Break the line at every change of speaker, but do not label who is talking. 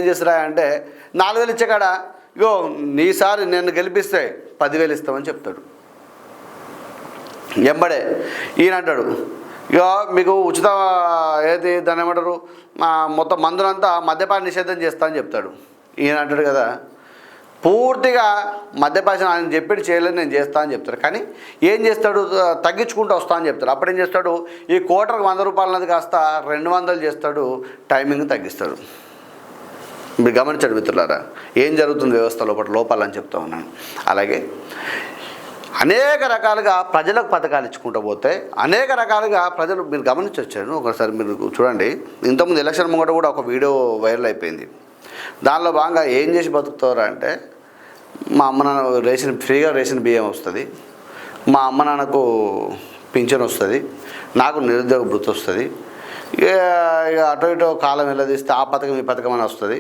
ఏం చేస్తారా అంటే 4,000 ఇచ్చే కాడ ఇగో నీసారి నేను గెలిపిస్తే 10,000 ఇస్తామని చెప్తాడు. ఎంబడే ఈయన అంటాడు ఇక మీకు ఉచిత ఏది దాన్ని ఏమంటారు మొత్తం మందునంతా మద్యపాన నిషేధం చేస్తా అని చెప్తాడు. ఈయన అంటాడు కదా పూర్తిగా మద్యపానం ఆయన చెప్పేది చేయలేదు నేను చేస్తా అని చెప్తాడు. కానీ ఏం చేస్తాడు తగ్గించుకుంటూ వస్తా అని చెప్తాడు. అప్పుడు ఏం చేస్తాడు ఈ కోటర్కి 100 రూపాయలన్నది కాస్త 200 చేస్తాడు, టైమింగ్ తగ్గిస్తాడు. మీరు గమనించండి మిత్రులారా ఏం జరుగుతుంది వ్యవస్థ లోపాలని చెప్తా ఉన్నాను. అలాగే అనేక రకాలుగా ప్రజలకు పథకాలు ఇచ్చుకుంటూ పోతే అనేక రకాలుగా ప్రజలు మీరు గమనించొచ్చాను. ఒకసారి మీరు చూడండి, ఇంతకుముందు ఎలక్షన్ ముంగట కూడా ఒక వీడియో వైరల్ అయిపోయింది. దానిలో భాగంగా ఏం చేసి బతుకుతారు అంటే మా అమ్మ నాన్న ఫ్రీగా రేషన్ బియ్యం వస్తుంది, మా అమ్మ నాన్నకు పింఛన్ వస్తుంది, నాకు నిరుద్యోగ భృతి వస్తుంది, ఇక అటో ఇటో కాలం వెళ్ళదీస్తే ఆ పథకం ఈ పథకం అని వస్తుంది.